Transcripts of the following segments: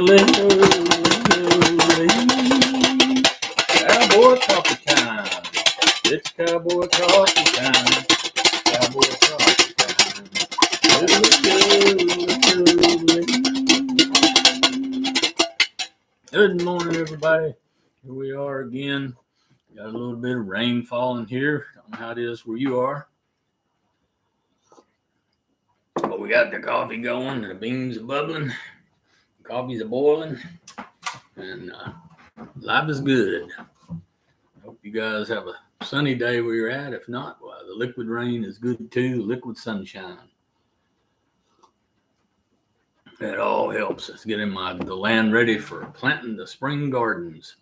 Cowboy coffee time. It's cowboy coffee time. Cowboy coffee time. Good morning, everybody. Here we are again. Got a little bit of rain falling here. Don't know how it is where you are. But we got the coffee going, the beans are bubbling, the coffee's a boiling, and life is good. Hope you guys have a sunny day where you're at. If not, well, the liquid rain is good too. Liquid sunshine. It all helps us getting the land ready for planting the spring gardens.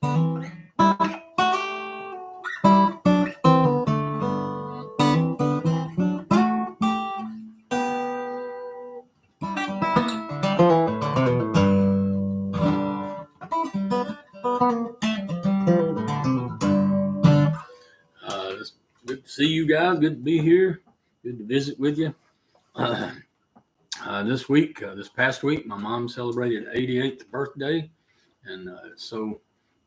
It's good to see you guys. Good to be here. Good to visit with you. This past week, my mom celebrated 88th birthday, and it's so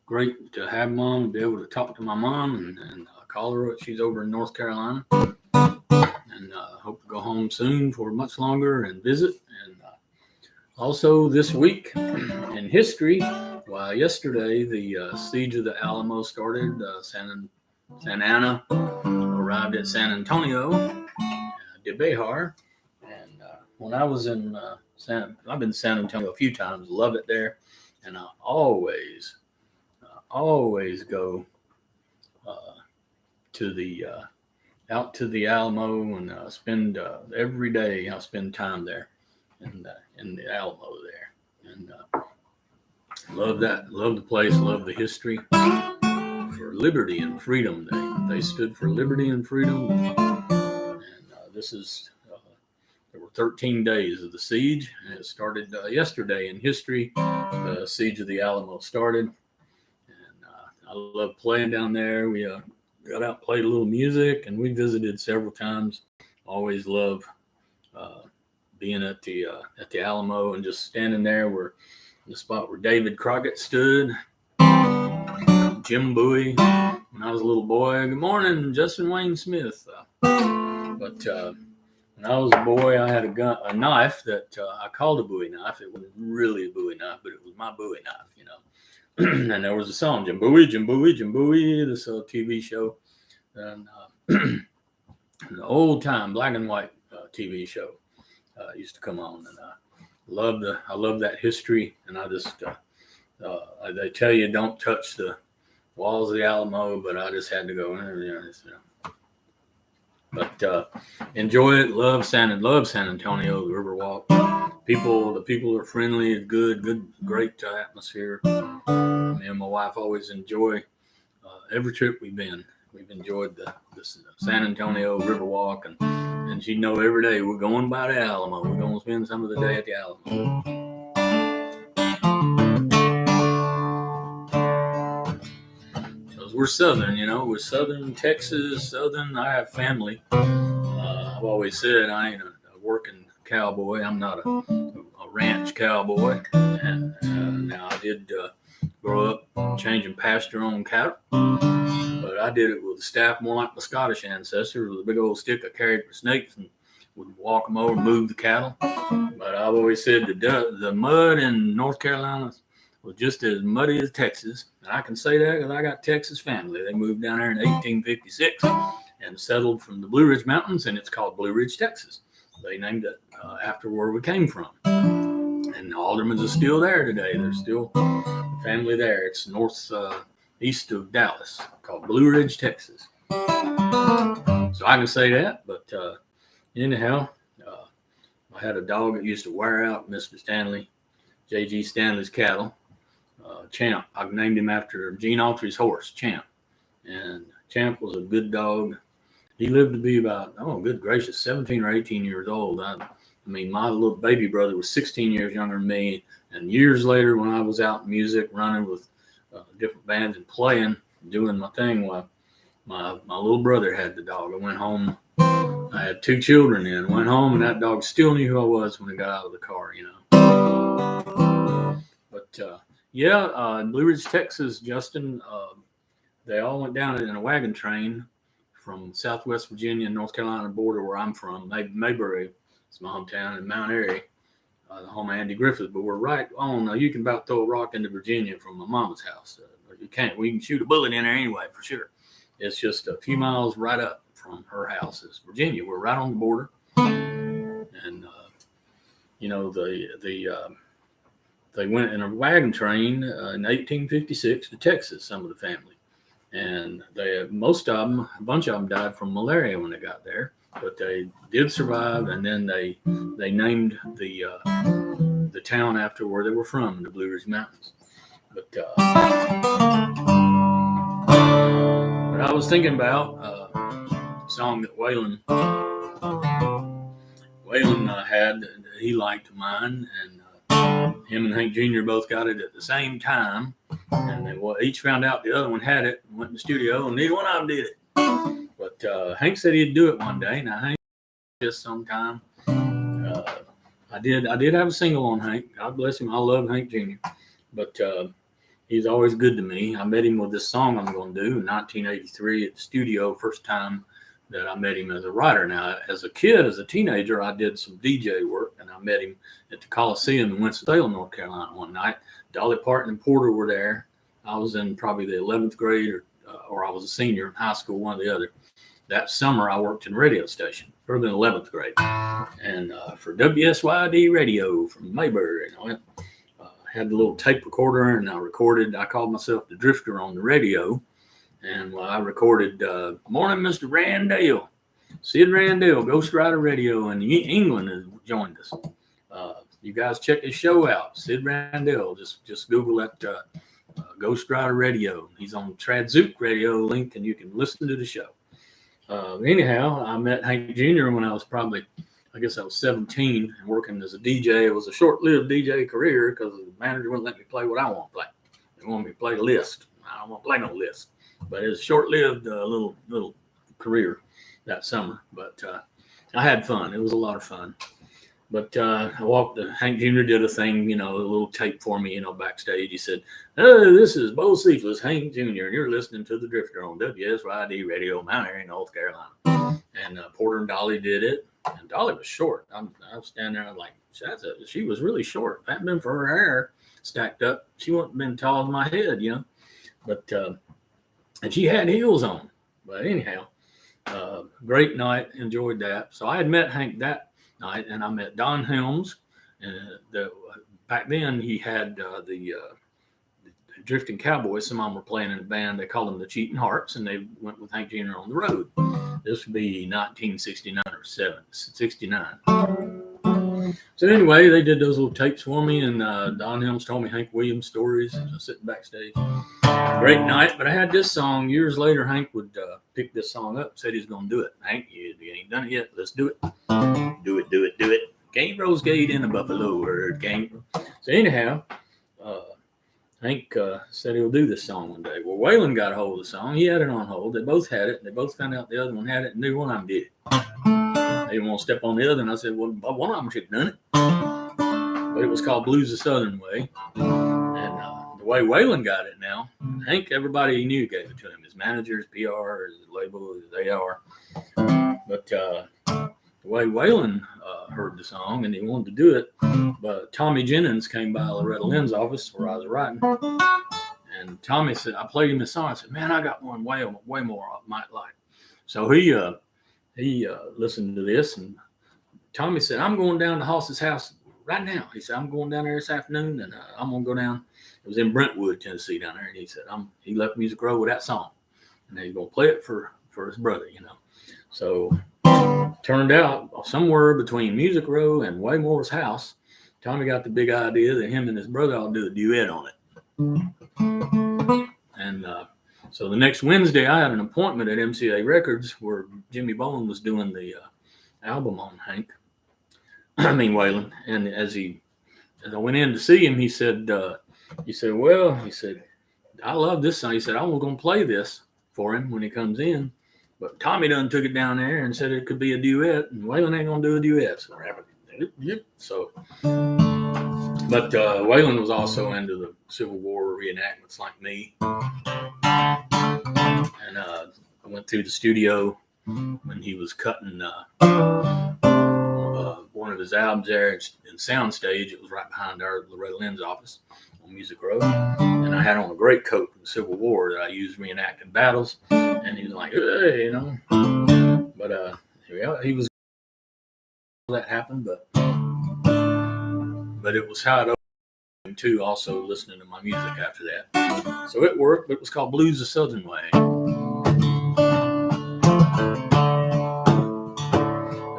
great to have mom and be able to talk to my mom and call her. She's over in North Carolina, and hope to go home soon for much longer and visit. And also this week in history, yesterday the siege of the Alamo started. Santa Anna arrived at San Antonio de Bejar. When I was in I've been to San Antonio a few times, love it there, and I always go out to the Alamo and spend every day. I spend time there in the Alamo there, and love that. Love the place. Love the history. For liberty and freedom, they stood for liberty and freedom, and this is. There were 13 days of the siege, and it started yesterday in history. The siege of the Alamo started, and I love playing down there. We got out, played a little music, and we visited several times. Always love being at the Alamo and just standing there where the spot where David Crockett stood, Jim Bowie. When I was a little boy, good morning, Justin Wayne Smith. When I was a boy, I had a knife that I called a Bowie knife. It wasn't really a Bowie knife, but it was my Bowie knife, you know. And there was a song, Jim Bowie, Jim Bowie, Jim Bowie, this TV show. And an old time black and white TV show used to come on. And I love that history. And I just, they tell you don't touch the walls of the Alamo, but I just had to go in there, you know. But enjoy it. Love San Antonio, the Riverwalk. The people are friendly, good, great atmosphere. Me and my wife always enjoy every trip we've been. We've enjoyed the San Antonio Riverwalk, and she know every day we're going by the Alamo. We're going to spend some of the day at the Alamo. We're Southern, you know. We're Southern Texas, Southern. I have family. I've always said I ain't a working cowboy. I'm not a ranch cowboy. And now I did grow up changing pasture on cattle, but I did it with a staff more like my Scottish ancestors, with a big old stick I carried for snakes and would walk them over and move the cattle. But I've always said the mud in North Carolina was just as muddy as Texas. And I can say that because I got Texas family. They moved down there in 1856 and settled from the Blue Ridge Mountains, and it's called Blue Ridge, Texas. They named it after where we came from. And the Aldermans are still there today. There's still a family there. It's east of Dallas, called Blue Ridge, Texas. So I can say that, but anyhow, I had a dog that used to wear out Mr. Stanley, J.G. Stanley's cattle. Champ. I named him after Gene Autry's horse, Champ. And Champ was a good dog. He lived to be about, good gracious, 17 or 18 years old. I mean, my little baby brother was 16 years younger than me. And years later, when I was out in music, running with different bands and playing, doing my thing, my little brother had the dog. I went home. I had 2 children then. Went home, and that dog still knew who I was when I got out of the car, you know. But Blue Ridge, Texas, Justin. They all went down in a wagon train from Southwest Virginia and North Carolina border where I'm from. Mayberry is my hometown, and Mount Airy, the home of Andy Griffith. But we're right on. You can about throw a rock into Virginia from my mama's house. You can't. We can shoot a bullet in there anyway, for sure. It's just a few miles right up from her house is Virginia. We're right on the border, and they went in a wagon train in 1856 to Texas. Some of the family. And a bunch of them died from malaria when they got there, but they did survive. And then they named the town after where they were from, the Blue Ridge Mountains. But I was thinking about a song that Waylon had that he liked mine, and him and Hank Jr. both got it at the same time, and they each found out the other one had it and went in the studio, and neither one of them did it. But Hank said he'd do it one day. Now Hank just sometime. I did have a single on Hank. God bless him. I love Hank Jr. But he's always good to me. I met him with this song I'm going to do in 1983 at the studio. First time that I met him as a writer. Now, as a kid, as a teenager, I did some DJ work, and I met him at the Coliseum in Winston-Salem, North Carolina one night. Dolly Parton and Porter were there. I was in probably the 11th grade, or I was a senior in high school, one or the other. That summer, I worked in a radio station, probably in 11th grade, and for WSYD radio from Mayberry. And I had the little tape recorder, and I called myself the Drifter on the radio. And I recorded, Morning, Mr. Randall. Sid Randall, Ghost Rider Radio in England, has joined us. You guys check his show out, Sid Randall. Just Google that Ghost Rider Radio. He's on Tradzook Radio link, and you can listen to the show. Anyhow, I met Hank Jr. when I was I guess I was 17 and working as a DJ. It was a short-lived DJ career because the manager wouldn't let me play what I want to play. They wanted me to play the list. I don't want to play no list. But it was a short-lived little career that summer. But I had fun. It was a lot of fun. But Hank Jr. did a thing, a little tape for me, backstage. He said, "Oh, this is Bo Cephas, Hank Jr., and you're listening to The Drifter on WSYD Radio, Mount Airy, North Carolina." And Porter and Dolly did it. And Dolly was short. I was standing there like, she was really short. If it hadn't been for her hair stacked up, she wouldn't have been tall as my head, But and she had heels on. But anyhow, great night. Enjoyed that. So I had met Hank that night, and I met Don Helms. And back then he had the Drifting Cowboys. Some of them were playing in a band. They called them the Cheating Hearts, and they went with Hank Jr. on the road. This would be 1969 or 69. So anyway, they did those little tapes for me, and Don Helms told me Hank Williams stories. I was sitting backstage. Great night, but I had this song. Years later, Hank would pick this song up, said he's going to do it. Hank, you ain't done it yet. Let's do it. Do it. Game Rose Gate in a Buffalo Herd. So anyhow, Hank said he'll do this song one day. Well, Waylon got a hold of the song. He had it on hold. They both had it. They both found out the other one had it, and neither one of them did it. They didn't want to step on the other, and I said, well, one of them should have done it. But it was called Blues the Southern Way. And the way Waylon got it now, Hank, everybody he knew gave it to him. His managers, PR, his label, his AR. But the way Waylon heard the song, and he wanted to do it, but Tommy Jennings came by Loretta Lynn's office where I was writing. And Tommy said, I played him the song. I said, man, I got one way more I might like. So he listened to this, and Tommy said, I'm going down to Hoss's house right now. He said, I'm going down there this afternoon, and I'm going to go down. It was in Brentwood, Tennessee down there. And he said, he left Music Row with that song. And he's going to play it for his brother, So turned out somewhere between Music Row and Waymore's house, Tommy got the big idea that him and his brother ought to do a duet on it. And so the next Wednesday, I had an appointment at MCA Records where Jimmy Bowen was doing the album on Hank. Waylon. And as I went in to see him, he said, I love this song. He said, I was going to play this for him when he comes in. But Tommy done took it down there and said it could be a duet, and Waylon ain't going to do a duet. So But Waylon was also into the Civil War reenactments like me. And I went through the studio when he was cutting one of his albums there in Soundstage. It was right behind our Loretta Lynn's office on Music Row. And I had on a great coat from the Civil War that I used reenacting battles. And he was like, hey, you know. But yeah, he was that happened, but it was how it opened him too, also listening to my music after that. So it worked, but it was called Blues the Southern Way.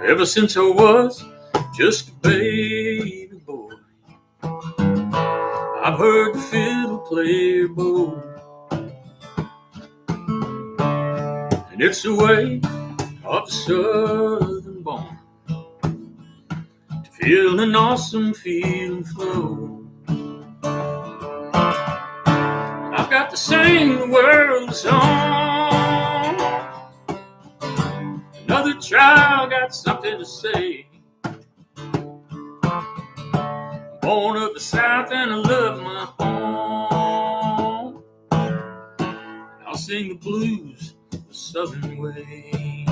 Ever since I was just a baby boy, I've heard the fiddle player bow. And it's the way of the southern born to feel an awesome feeling flow. I've got to sing the world a song. Another child got something to say. Born of the South and I love my home. I'll sing the blues the Southern way.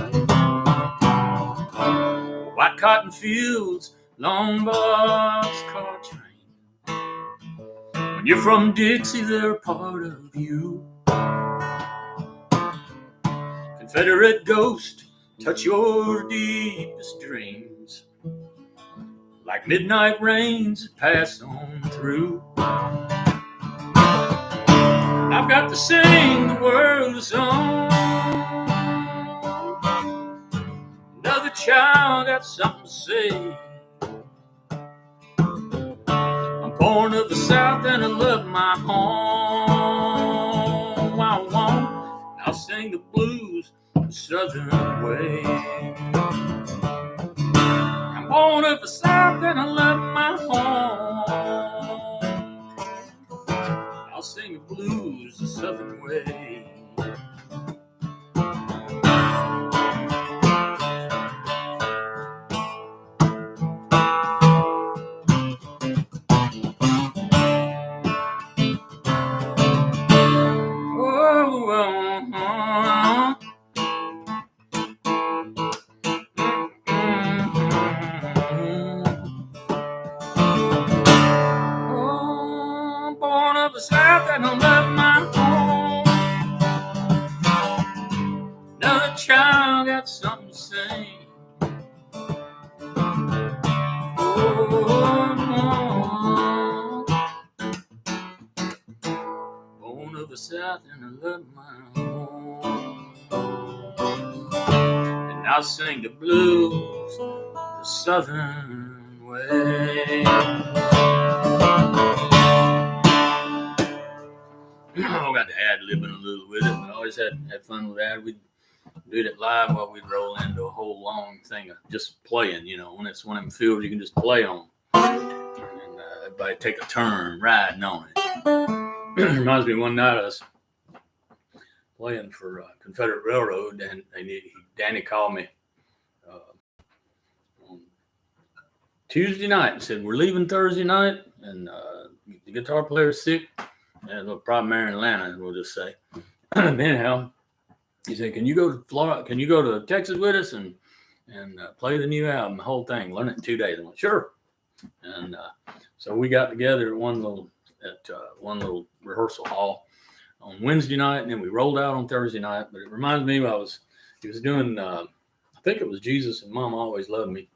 White cotton fields, long boxcar train. When you're from Dixie, they're a part of you. Confederate ghost, touch your deepest dreams. Like midnight rains that pass on through. I've got to sing the world a song. Another child got something to say. I'm born of the South and I love my home. I'll sing the blues the Southern way. I'm born of the South and I love my home. I'll sing the blues the Southern way. Born of the South and I love my home. Another child got something to say. Born of the South and I love my home. And I'll sing the blues the Southern way. I got to ad-libbing a little with it, but I always had fun with that. We'd do it live while we'd roll into a whole long thing of just playing, you know, when it's one of them fields you can just play on. And everybody take a turn riding on it. Reminds me one night I was playing for Confederate Railroad, and Danny called me on Tuesday night and said, we're leaving Thursday night, and the guitar player's sick. And a problem there in Atlanta, we'll just say. Anyhow, he said, "Can you go to Florida? Can you go to Texas with us and play the new album, the whole thing? Learn it in 2 days." I went, "Sure." And so we got together at one little rehearsal hall on Wednesday night, and then we rolled out on Thursday night. But it reminds me, he was doing, I think it was Jesus and Mama Always Loved Me.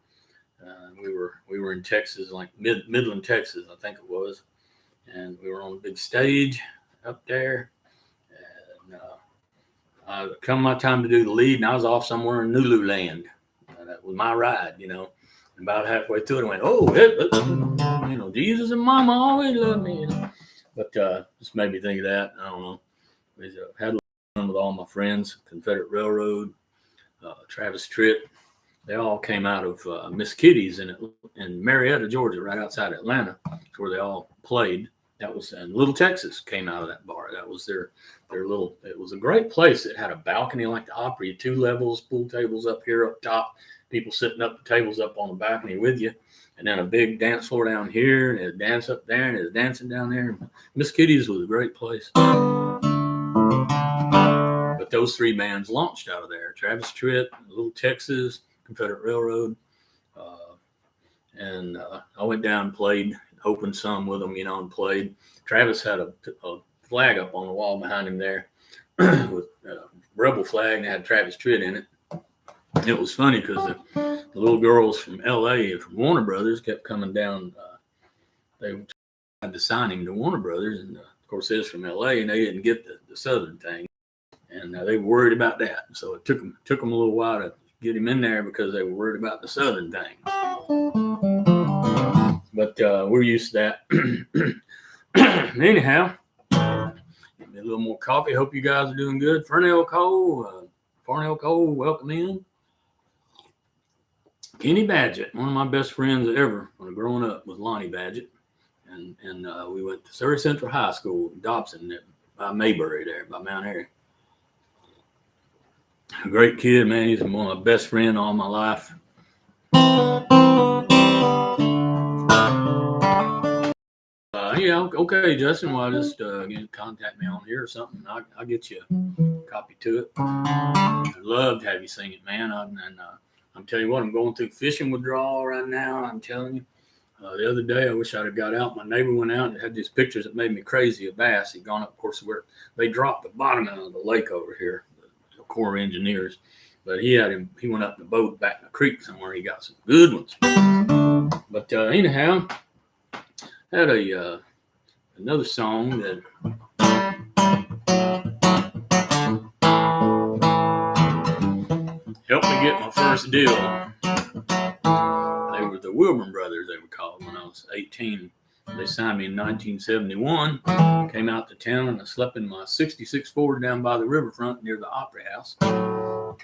We were in Texas, like Midland, Texas, I think it was. And we were on a big stage up there. And come my time to do the lead, and I was off somewhere in Nulu land. That was my ride, you know. And about halfway through it, I went, "Oh, you know, Jesus and Mama always loved me." You know? But just made me think of that. I don't know. We had a lot of fun with all my friends, Confederate Railroad, Travis Tritt. They all came out of Miss Kitty's in Marietta, Georgia, right outside Atlanta, where they all played. That was in Little Texas, came out of that bar. That was their little, it was a great place. It had a balcony like the Opry, 2 levels, pool tables up here up top, people sitting up the tables up on the balcony with you, and then a big dance floor down here, and a dance up there, and there's dancing down there. Miss Kitty's was a great place. But those three bands launched out of there: Travis Tritt, Little Texas, Confederate Railroad, and I went down and played, opened some with them, and played. Travis had a flag up on the wall behind him there with a rebel flag, and it had Travis Tritt in it. It was funny because the little girls from L.A. from Warner Brothers kept coming down. They tried to sign him to Warner Brothers, and of course, they're from L.A. and they didn't get the Southern thing, and they were worried about that. So it took them a little while to get him in there because they were worried about the Southern thing. But we're used to that. Anyhow, give me a little more coffee. Hope you guys are doing good. Farnell Cole, welcome in. Kenny Badgett, one of my best friends ever when growing up was Lonnie Badgett. And we went to Surrey Central High School in Dobson by Maybury there, by Mount Airy. A great kid, man. He's one of my best friends all my life. Okay, Justin. Well, just again, contact me on here or something. I'll get you a copy to it. I'd love to have you sing it, man. I'm telling you what, I'm going through fishing withdrawal right now. I'm telling you. The other day, I wish I'd have got out. My neighbor went out and had these pictures that made me crazy of bass. He'd gone up, of course, where they dropped the bottom out of the lake over here, the Corps of Engineers. But he went up in the boat back in the creek somewhere. He got some good ones. But anyhow, had another song that helped me get my first deal. They were the Wilburn Brothers, they were called, when I was 18. They signed me in 1971. Came out to town and I slept in my 66 Ford down by the riverfront near the Opry House.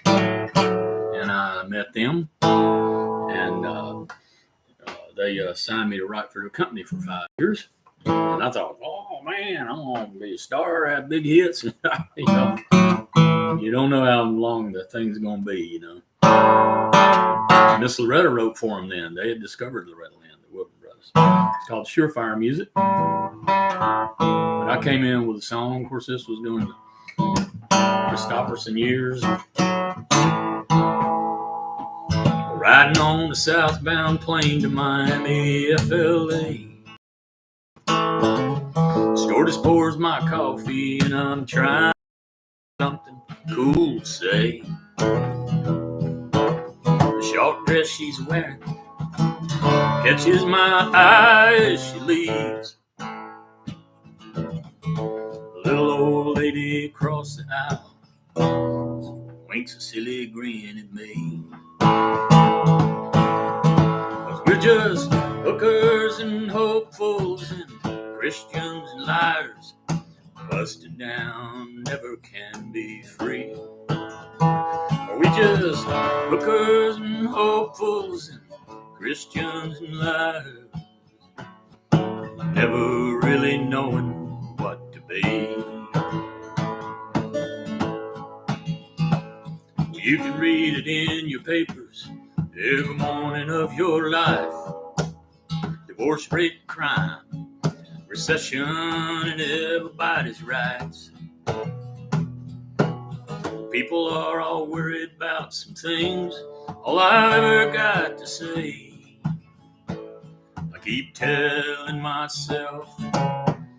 And I met them. And they signed me to write for their company for 5 years. And I thought, oh man, I'm going to be a star, have big hits. You don't know how long the thing's going to be, Miss Loretta wrote for them then. They had discovered Loretta Lynn, the Wilburn Brothers. It's called Surefire Music. But I came in with a song. Of course, this was during the Christopherson years. Riding on the southbound plane to Miami, FLA. Stored as pours my coffee and I'm trying something cool to say. The short dress she's wearing catches my eye as she leaves. The little old lady across the aisle winks a silly grin at me. 'Cause we're just hookers and hopefuls and Christians and liars, busted down, never can be free. Are we just hookers and hopefuls and Christians and liars, never really knowing what to be? You can read it in your papers every morning of your life. Divorce rate, crime, recession, and everybody's rights. People are all worried about some things. All I ever got to say, I keep telling myself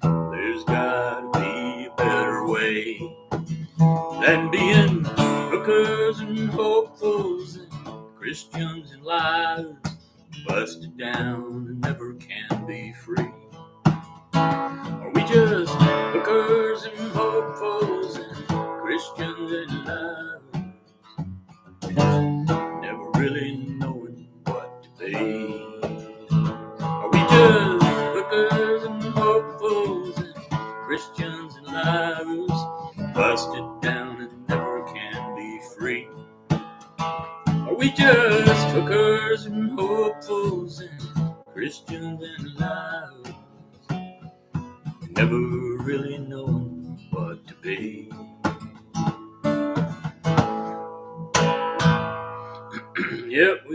there's gotta be a better way than being hookers and hopefuls and Christians and liars, busted down and never can be free. Are we just hookers and hopefuls and Christians and liars, never really knowing what to be? Are we just hookers and hopefuls and Christians and liars, busted down and never can be free? Are we just hookers and hopefuls and Christians and liars, never really knowing what to be? Yep,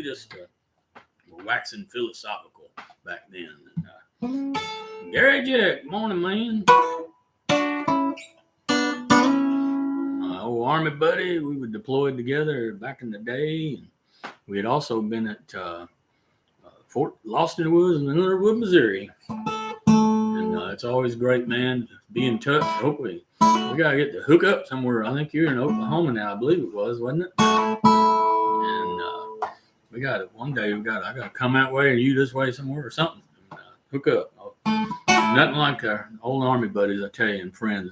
waxing philosophical back then. Gary Jack, morning, man. My old Army buddy, we were deployed together back in the day. And we had also been at Fort Lost in the Woods in Leonardwood, Missouri. And it's always great, man, to be in touch. Hopefully, we got to get the hook up somewhere. I think you're in Oklahoma now, I believe it was, wasn't it? And we got it one day. I got to come that way or you this way somewhere or something. And, hook up. Nothing like our old Army buddies, I tell you, and friends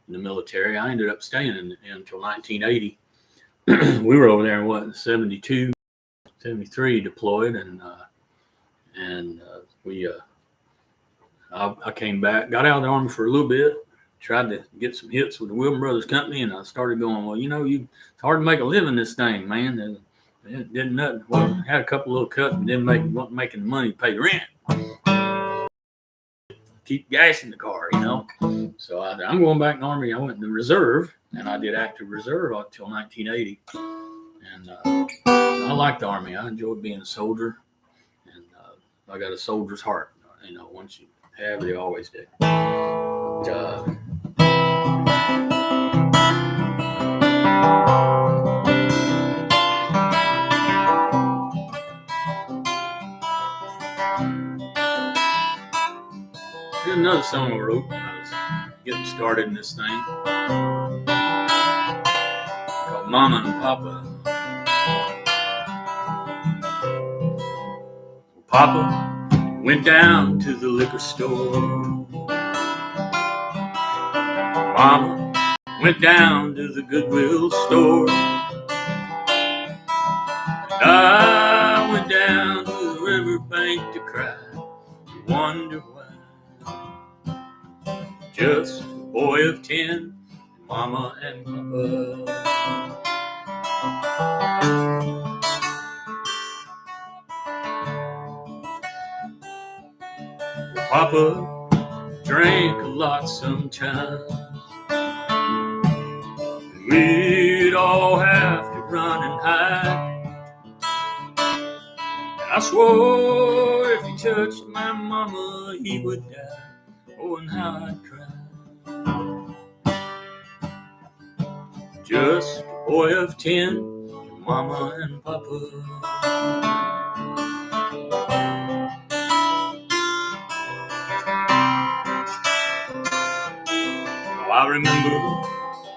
in the military. I ended up staying in until 1980. We were over there in 72, 73 deployed, and I came back, got out of the Army for a little bit, tried to get some hits with the William Brothers Company, and I started going, well, it's hard to make a living this thing, man. It didn't nothing. Well, had a couple little cuts, but wasn't making the money to pay the rent. Keep gas in the car, So I'm going back in the Army. I went in the reserve, and I did active reserve until 1980. And I liked the Army. I enjoyed being a soldier, and I got a soldier's heart. Once you have it, you always do. Here's another song I wrote when I was getting started in this thing, called Mama and Papa. Papa went down to the liquor store. Mama went down to the Goodwill store. I went down to the riverbank to cry, to wonder why. Just a boy of 10, Mama and Papa. Papa drank a lot sometimes. We'd all have to run and hide. And I swore if he touched my mama, he would die. Oh, and how I'd cry. Just a boy of 10, Mama and Papa. I remember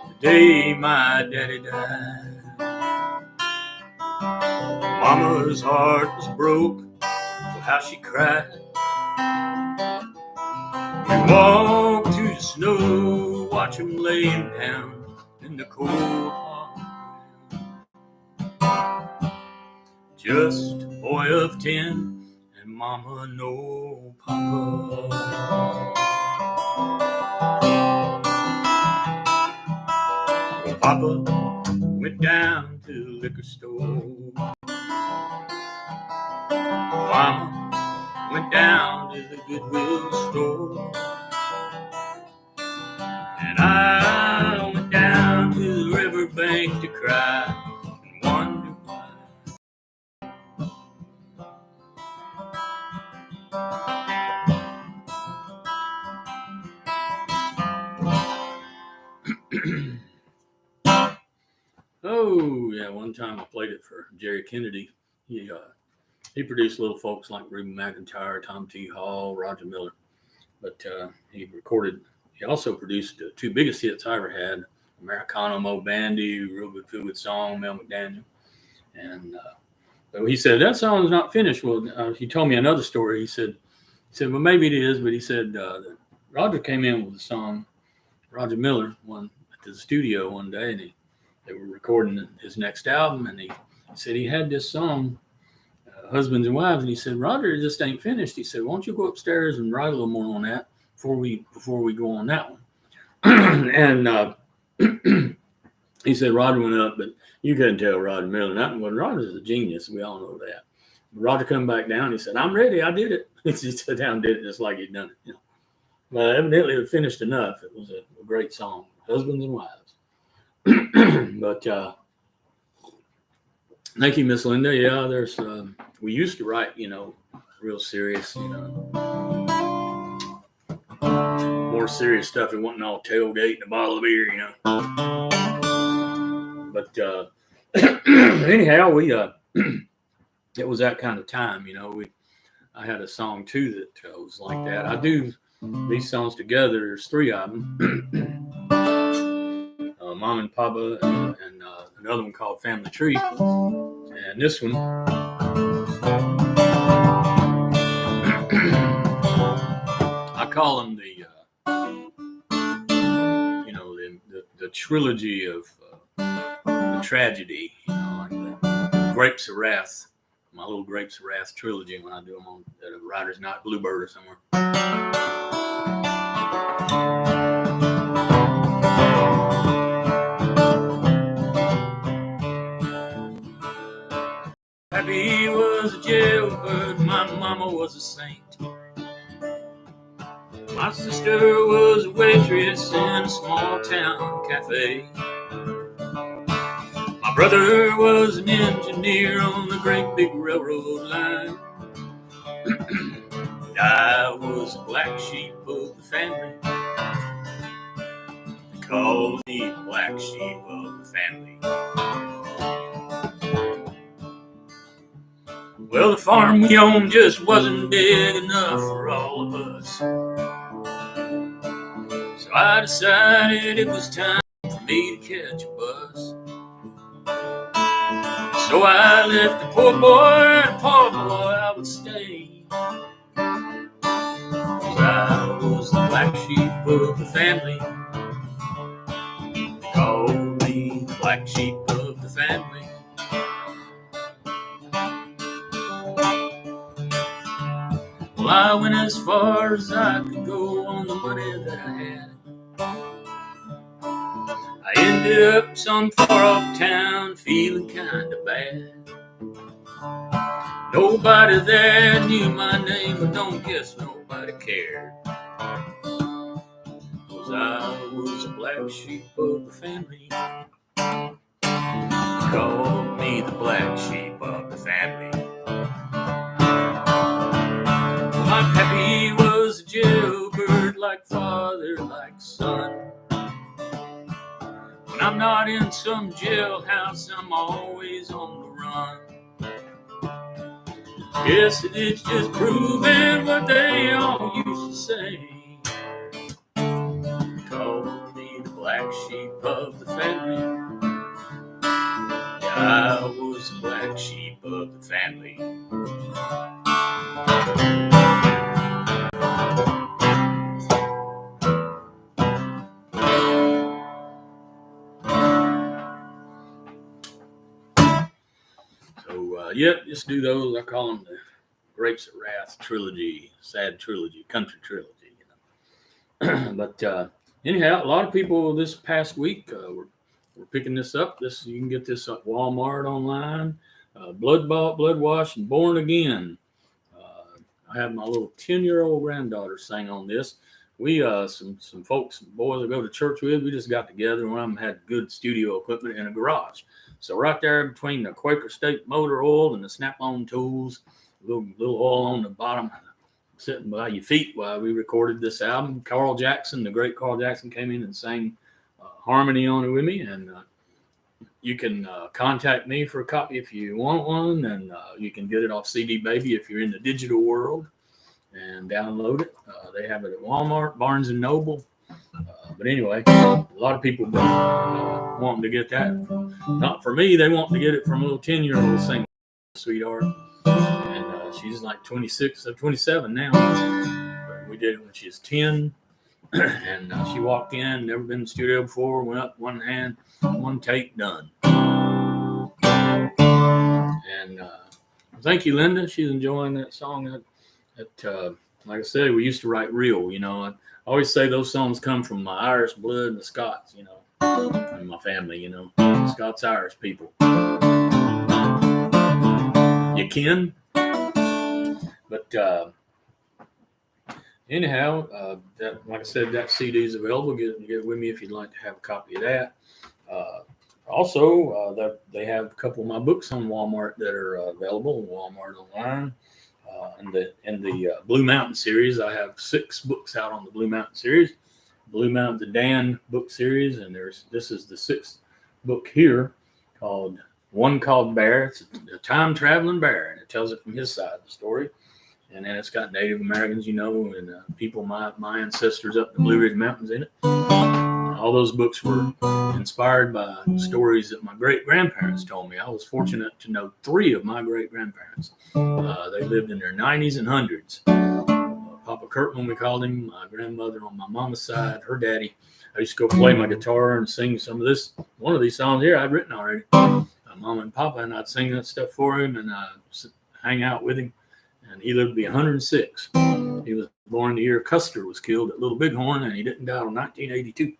the day my daddy died. Mama's heart was broke, oh how she cried. We walked through the snow, watch him laying down in the cold hard ground. Just a boy of 10, and Mama no Papa. Papa went down to the liquor store. Mama went down to the Goodwill store. And I went down to the riverbank to cry and wonder why. Oh, yeah, one time I played it for Jerry Kennedy. He produced little folks like Reuben McIntyre, Tom T. Hall, Roger Miller. But he also produced the two biggest hits I ever had, Americano Mo Bandy, Real Good Feel Good Song, Mel McDaniel. And but he said, that song's not finished. Well, he told me another story. He said, well, maybe it is. But he said that Roger came in with a song, Roger Miller, at the studio one day, and they were recording his next album. And he said he had this song, Husbands and Wives. And he said, Roger, it just ain't finished. He said, why don't you go upstairs and write a little more on that before we go on that one. And he said Roger went up, but you couldn't tell Roger Miller. Roger's a genius. We all know that. Roger come back down. He said, I'm ready. I did it. He sat down and did it just like he'd done it. But evidently it finished enough. It was a great song, Husbands and Wives. But thank you, Miss Linda. Yeah, there's we used to write, real serious, more serious stuff. It wasn't all tailgate and a bottle of beer, But anyhow, we it was that kind of time, I had a song too that was like that. I do these songs together. There's 3 of them. Mom and Papa, and another one called Family Tree. And this one, I call them the trilogy of the tragedy, like the Grapes of Wrath, my little Grapes of Wrath trilogy when I do them on at a Writer's Night, Bluebird or somewhere. Pappy was a jailbird, my mama was a saint. My sister was a waitress in a small town cafe. My brother was an engineer on the great big railroad line. And I was the black sheep of the family. They called me the black sheep of the family. Well, the farm we owned just wasn't big enough for all of us. So I decided it was time for me to catch a bus. So I left the poor boy and a poor boy I would stay. 'Cause I was the black sheep of the family. They called me the black sheep of the family. Well, I went as far as I could go on the money that I had. I ended up some far off town feeling kind of bad. Nobody there knew my name, but don't guess nobody cared. 'Cause I was a black sheep of the family. They called me the black sheep of the family. My pappy was a jailbird, like father, like son. When I'm not in some jailhouse, I'm always on the run. Guess it's just proving what they all used to say. They called me the black sheep of the family. Yeah, I was the black sheep of the family. So, just do those. I call them the Grapes of Wrath trilogy, sad trilogy, country trilogy. But anyhow, a lot of people this past week were picking this up. You can get this at Walmart online. Blood Bought, Blood Washed, and Born Again. I have my little 10-year-old granddaughter sang on this. We some folks, boys that go to church with, we just got together and one of them had good studio equipment in a garage. So right there between the Quaker State motor oil and the Snap-on tools, little oil on the bottom, sitting by your feet while we recorded this album. Carl Jackson, the great Carl Jackson, came in and sang harmony on it with me. And you can contact me for a copy if you want one, and you can get it off CD Baby if you're in the digital world and download it. They have it at Walmart, Barnes & Noble. But anyway, a lot of people wanting to get that. Not for me, they want to get it from a little 10-year-old singing, sweetheart. And she's like 26 or 27 now. But we did it when she was 10. And she walked in, never been in the studio before, went up one hand, one take, done. And thank you, Linda. She's enjoying that song. Like I said, we used to write real, I always say those songs come from my Irish blood and the Scots, and my family, Scots, Irish people. You can. But anyhow, like I said, that CD is available. Get it with me if you'd like to have a copy of that. Also, they have a couple of my books on Walmart that are available on Walmart online. In the Blue Mountain series, I have 6 books out on the Blue Mountain series, Blue Mountain, the Dan book series, and this is the 6th book here called Bear. It's a time traveling bear, and it tells it from his side of the story. And then it's got Native Americans, and people, my ancestors up in the Blue Ridge Mountains in it. All those books were inspired by stories that my great-grandparents told me. I was fortunate to know 3 of my great-grandparents. They lived in their 90s and 100s. Papa Kirtland, we called him. My grandmother on my mama's side, her daddy. I used to go play my guitar and sing one of these songs here I'd written already. Mama and Papa, and I'd sing that stuff for him and hang out with him. And he lived to be 106. He was born the year Custer was killed at Little Bighorn, and he didn't die until 1982.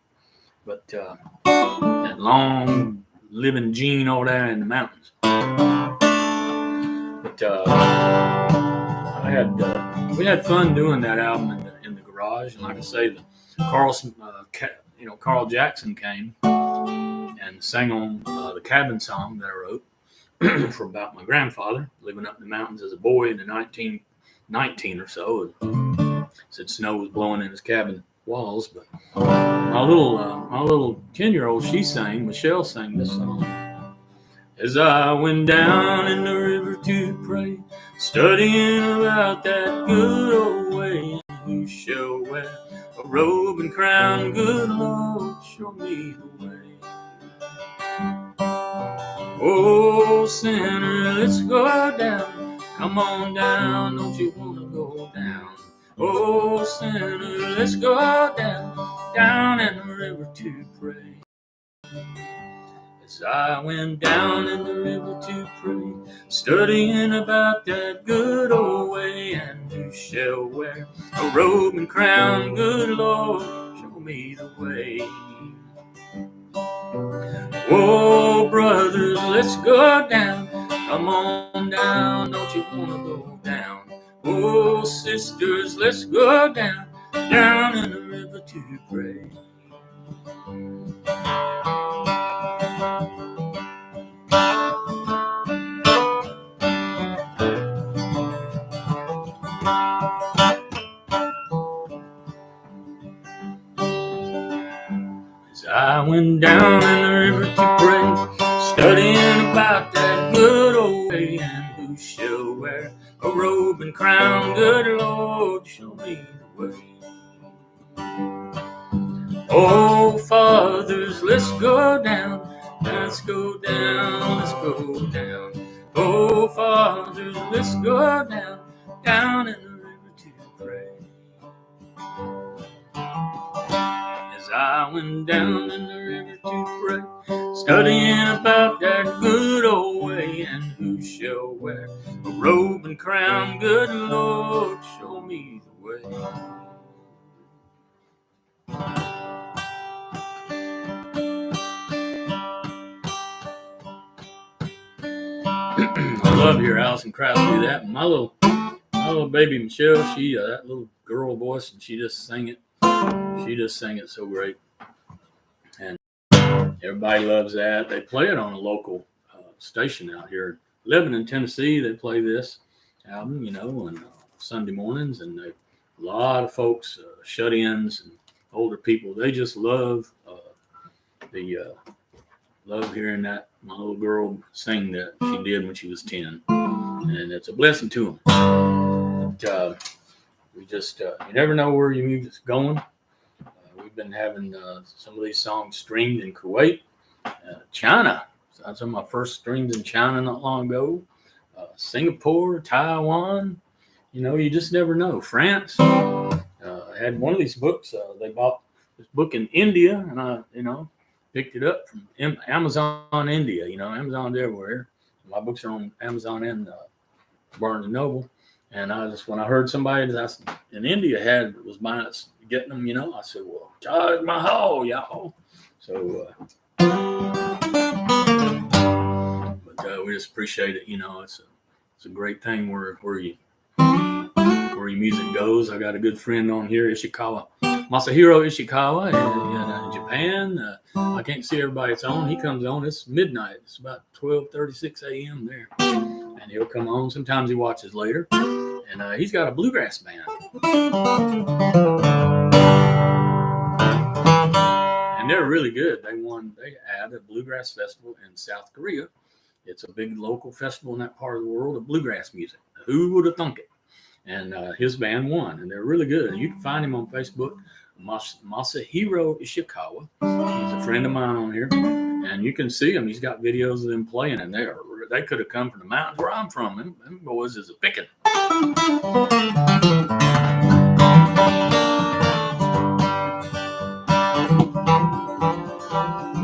But that long living gene over there in the mountains. But we had fun doing that album in the garage. And like I say, Carl Jackson came and sang on the cabin song that I wrote for about my grandfather living up in the mountains as a boy in the 1919 or so. Said snow was blowing in his cabin walls, but my little 10-year-old, Michelle sang this song. As I went down in the river to pray, studying about that good old way, who shall wear a robe and crown, good Lord, show me the way. Oh, sinner, let's go down. Come on down, don't you want to go down? Oh, sinner, let's go down in the river to pray. As I went down in the river to pray, studying about that good old way, and who shall wear a robe and crown, good Lord, show me the way. Oh, brothers, let's go down. Come on down, don't you want to go down? Oh, sisters, let's go down in the river to pray. As I went down in the river to pray, studying about that good old way, and who shall wear a robe and crown, good Lord, show me the way. Oh, fathers, let's go down, let's go down, let's go down. Oh, fathers, let's go down in the river to pray. As I went down in the river to pray, studying about that good old way, and who shall wear a robe and crown, good Lord, show me the way. I love your Alison Krauss do that. My little baby Michelle, she that little girl voice, and she just sang it. She just sang it so great, and everybody loves that. They play it on a local station out here, Lebanon, Tennessee. They play this album, on Sunday mornings, and a lot of folks, shut-ins and older people, they just love love hearing that my little girl sing that she did when she was 10, and it's a blessing to them. But, we just you never know where your music's going. We've been having some of these songs streamed in Kuwait, China. So that's some of my first streams in China not long ago. Singapore, Taiwan. You just never know. France. I had one of these books. They bought this book in India, and I, picked it up from Amazon India. Amazon's everywhere. My books are on Amazon and Barnes and Noble. And when I heard somebody in India was buying it, getting them, I said, well, Taj Mahal, y'all. So, but we just appreciate it. It's a great thing where your music goes. I got a good friend on here, Masahiro Ishikawa in Japan. I can't see everybody it's on. He comes on. It's midnight. It's about 12:36 a.m. there. And he'll come on. Sometimes he watches later. and he's got a bluegrass band. And they're really good. They had a bluegrass festival in South Korea. It's a big local festival in that part of the world of bluegrass music. Who would have thunk it? And his band won, and they're really good. And you can find him on Facebook, Masahiro Ishikawa. He's a friend of mine on here, and you can see him. He's got videos of them playing, and they could have come from the mountains where I'm from. Them boys is a picking.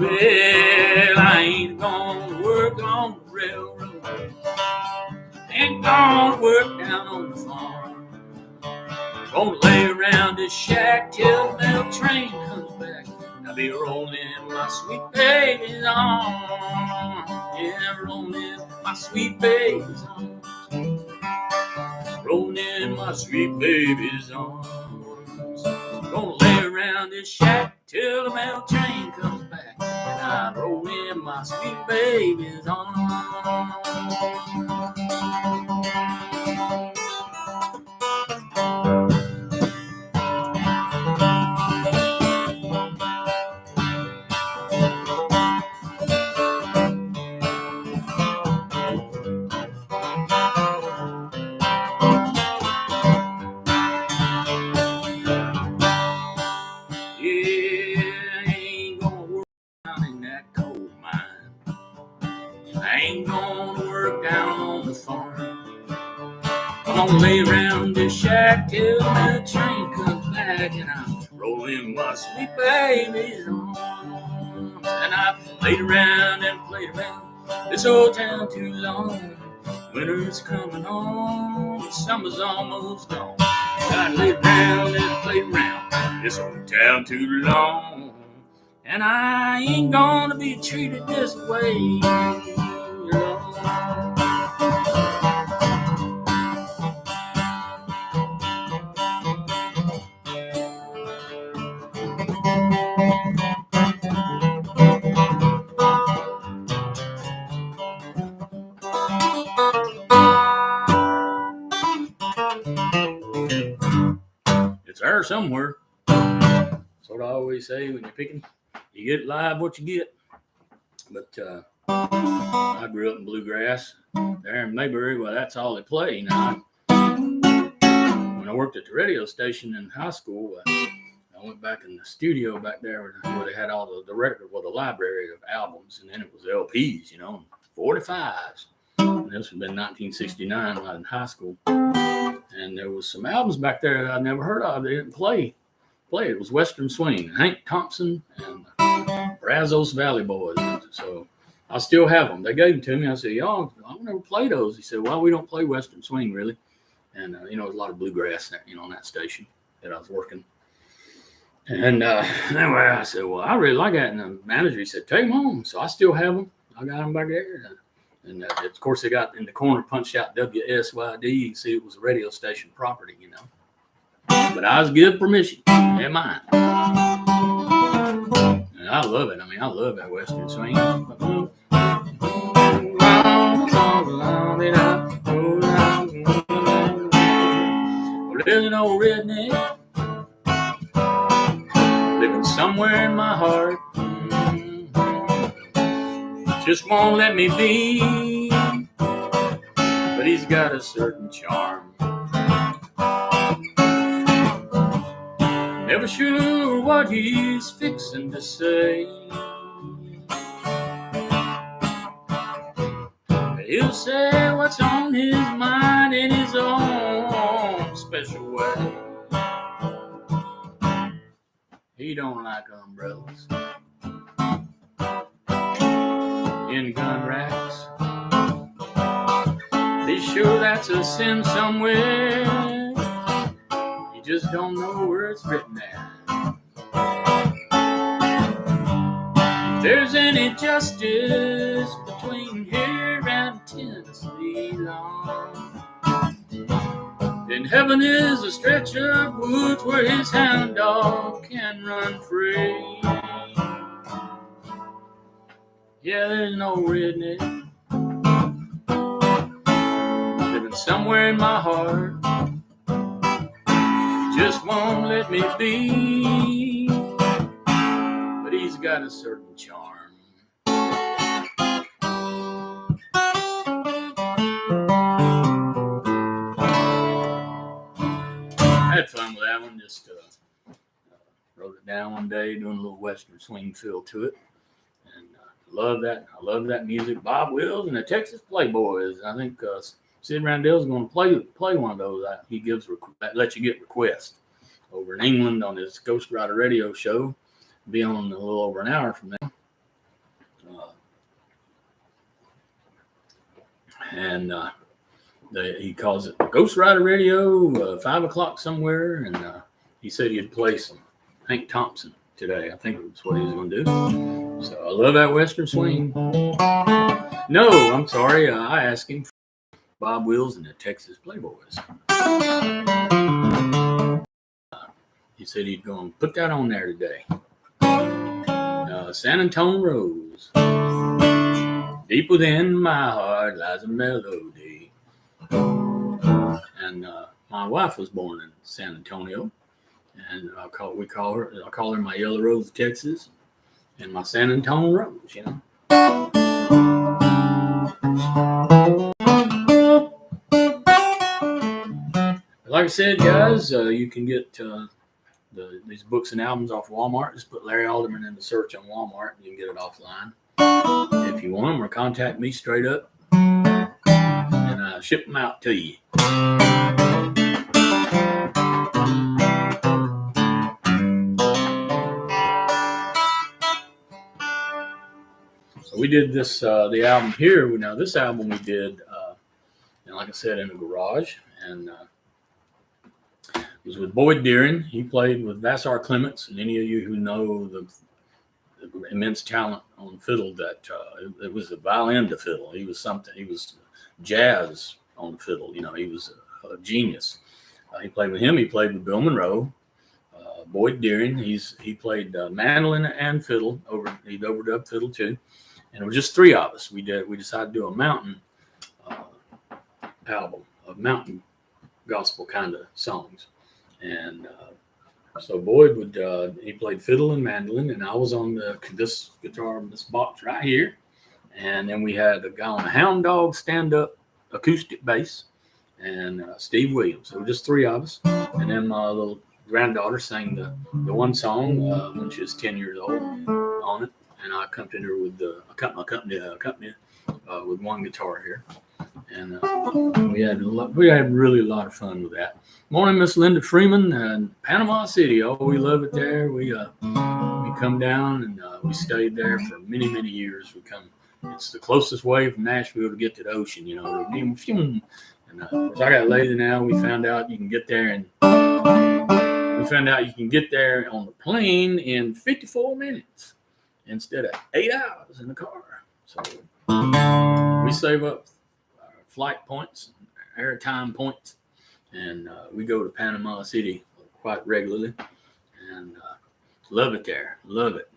Well, I ain't gonna work on the railroad. Ain't gonna work down on the farm. Gonna lay around this shack till the mail train comes back. I'll be rolling my sweet baby's arms. Yeah, rolling my sweet baby's arms. Rolling my sweet baby's arms. Gonna lay around this shack till the mail train comes back. And I'm rolling my sweet baby's arms. I'm gonna lay around this shack till the train comes back, and I'm rolling my sweet baby's arms. And I've played around and played around this old town too long. Winter's coming on, summer's almost gone. I laid around and played around this old town too long, and I ain't gonna be treated this way. It's there somewhere. That's what I always say when you're picking. You get live what you get. But I grew up in bluegrass there in Mayberry. Well, that's all they play now. When I worked at the radio station in high school, I went back in the studio back there where they had all the record, the library of albums, and then it was LPs, 45s. And this had been 1969 when I was in high school. And there was some albums back there that I'd never heard of. They didn't play. It was Western Swing, Hank Thompson and Brazos Valley Boys. So I still have them. They gave them to me. I said, y'all, I never play those. He said, well, we don't play Western Swing really. And, there's a lot of bluegrass, on that station that I was working. And anyway, I said, well, I really like that. And the manager, he said, take them home. So I still have them. I got them back there. And of course, they got in the corner punched out WSYD. You can see it was a radio station property, But I was given permission. They're mine. And I love it. I love that Western Swing. Well, there's an old redneck living somewhere in my heart. Just won't let me be, but he's got a certain charm. Never sure what he's fixing to say. He'll say what's on his mind in his own special way. He don't like umbrellas in gun racks. Be sure that's a sin somewhere. You just don't know where it's written at. If there's any justice between here and Tennessee long, then heaven is a stretch of woods where his hound dog can run free. Yeah, there's no redneck living somewhere in my heart. just won't let me be. But he's got a certain charm. I had fun with that one. Just wrote it down one day, doing a little Western swing feel to it, and love that. I love that music. Bob Wills and the Texas Playboys. I think Sid Randell's going to play one of those. He lets you get requests over in England on his Ghostwriter radio show. Be on a little over an hour from now. He calls it Ghostwriter Radio, 5 o'clock somewhere, and he said he'd play some Hank Thompson today. I think that's what he was going to do. So I love that Western swing. No, I'm sorry. I asked him for Bob Wills and the Texas Playboys. He said he'd go and put that on there today. San Antonio Rose. Deep within my heart lies a melody. And my wife was born in San Antonio, and I call her my Yellow Rose of Texas, and my San Antonio Rose. You know. Like I said, guys, you can get these books and albums off Walmart. Just put Larry Alderman in the search on Walmart, and you can get it offline if you want them, or contact me straight up, and I ship them out to you. So we did this the album here. Now this album we did, and like I said, in a garage, and it was with Boyd Deering. He played with Vassar Clements, and any of you who know the immense talent on fiddle, that it was a violin to fiddle. He was jazz on the fiddle. You know, he was a genius. He played with him. He played with Bill Monroe. Boyd Deering. He played mandolin and fiddle. He overdubbed fiddle too. And it was just 3 of us. We decided to do a mountain album of mountain gospel kind of songs. And so Boyd he played fiddle and mandolin, and I was on this guitar, this box right here. And then we had a guy on a Hound Dog stand-up acoustic bass, and Steve Williams. So just 3 of us. And then my little granddaughter sang the one song when she was 10 years old on it, and I accompanied her with with one guitar here. And we had really a lot of fun with that. Morning, Miss Linda Freeman in Panama City. Oh, we love it there. We come down, and we stayed there for many, many years. It's the closest way from Nashville to get to the ocean, you know. And as I got lazy now, we found out you can get there, on the plane in 54 minutes instead of 8 hours in the car. So we save up flight points, airtime points, and we go to Panama City quite regularly, and love it there. Love it.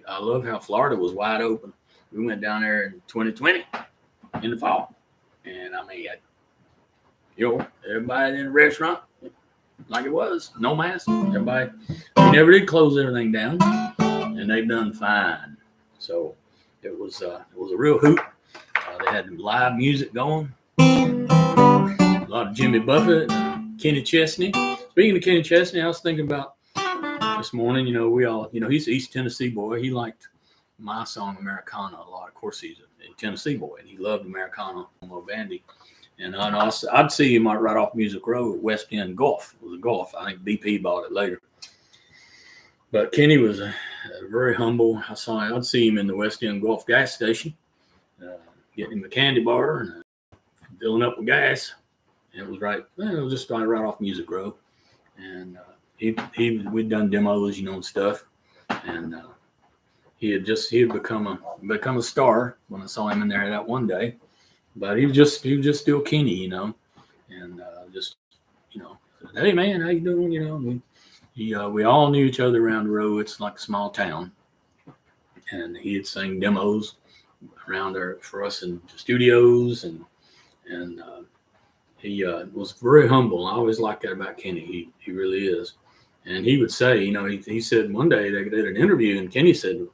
I love how Florida was wide open. We went down there in 2020 in the fall, and I mean, everybody in the restaurant like it was, no mask. Everybody, we never did close everything down, and they've done fine. So it was a real hoot. They had live music going, a lot of Jimmy Buffett, Kenny Chesney. Speaking of Kenny Chesney, I was thinking about this morning. You know, he's an East Tennessee boy. He liked my song Americana a lot. Of course, he's a Tennessee boy, and he loved Americana on my bandy. And I'd see him right off Music Road at West End Golf. It was a golf. I think BP bought it later. But Kenny was very humble. I'd see him in the West End Golf gas station, getting him a candy bar and filling up with gas. And it was just right off Music Road. And we'd done demos, and stuff. And he had become a star when I saw him in there that one day. But he was just still Kenny, and hey man, how you doing? We all knew each other around the road. It's like a small town, and he'd sing demos around there for us in the studios, and he was very humble. I always like that about Kenny. He really is. And he would say, he said one day they did an interview, and Kenny said,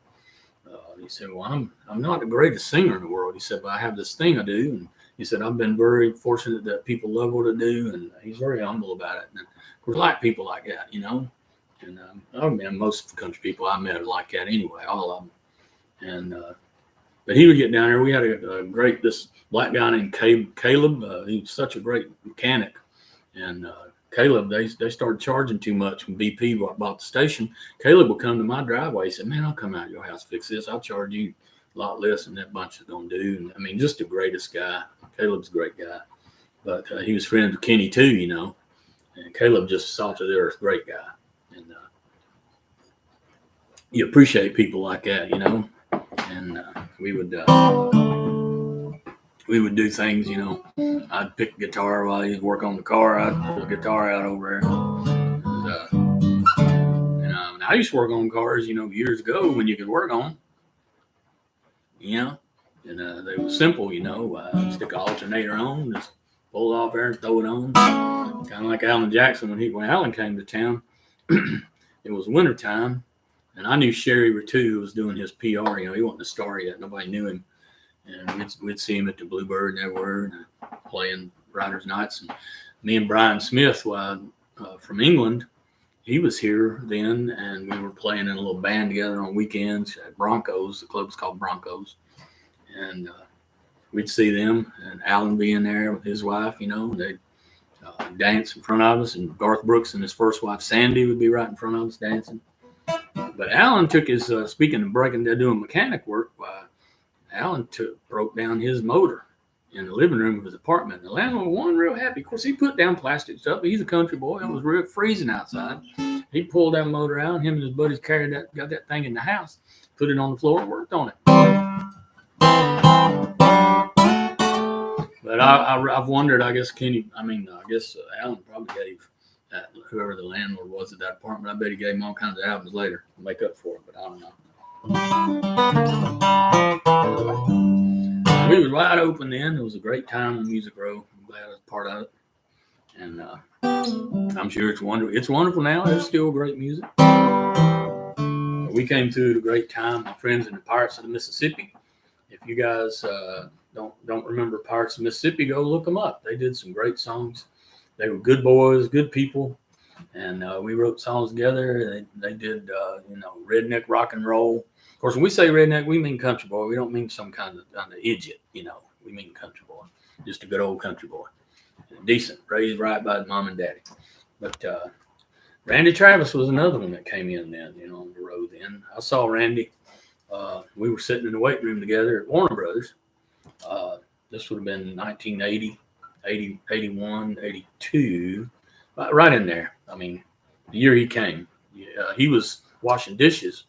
he said, well, I'm not the greatest singer in the world. He said, but I have this thing I do. And he said, I've been very fortunate that people love what I do. And he's very humble about it. And of course, like people like that, And I mean, most country people I met are like that anyway, all of them. And but he would get down there. We had this black guy named Caleb. He was such a great mechanic. And Caleb, they started charging too much when BP bought the station. Caleb would come to my driveway. He said, man, I'll come out to your house, fix this. I'll charge you a lot less than that bunch is going to do. And I mean, just the greatest guy. Caleb's a great guy. But he was friends with Kenny too, And Caleb just salt of the earth, great guy. And you appreciate people like that, And we would do things, I'd pick a guitar while he'd work on the car. I'd pull the guitar out over there. And I used to work on cars, years ago when you could work on them, and they were simple, stick an alternator on, just pull it off there and throw it on. Kind of like Alan Jackson when Alan came to town. It was wintertime, and I knew Sherry Ratu was doing his PR. He wasn't a star yet. Nobody knew him. And we'd see him at the Bluebird and everywhere, playing Riders Nights. And me and Brian Smith, from England, he was here then, and we were playing in a little band together on weekends at Broncos. The club was called Broncos. And we'd see them, and Alan being there with his wife, they'd dance in front of us. And Garth Brooks and his first wife, Sandy, would be right in front of us dancing. But Alan took his, speaking of doing mechanic work, Alan broke down his motor in the living room of his apartment. The landlord wasn't real happy. Of course, he put down plastic stuff. He's a country boy. It was real freezing outside. He pulled that motor out. Him and his buddies got that thing in the house, put it on the floor, and worked on it. But I've wondered. I guess Alan probably gave whoever the landlord was at that apartment. I bet he gave him all kinds of albums later to make up for it. But I don't know. We were wide open then. It was a great time on Music Row. I'm glad I was part of it. And I'm sure it's wonderful. It's wonderful now. There's still great music. We came through at a great time. My friends in the Pirates of the Mississippi. If you guys don't remember Pirates of Mississippi, go look them up. They did some great songs. They were good boys, good people. And we wrote songs together. They did, redneck rock and roll. Of course, when we say redneck, we mean country boy. We don't mean some kind of idiot, We mean country boy, just a good old country boy, decent, raised right by his mom and daddy. But Randy Travis was another one that came in then, on the road then. I saw Randy. We were sitting in the weight room together at Warner Brothers. This would have been 1980, 80, 81, 82, right in there. I mean, the year he came. He was washing dishes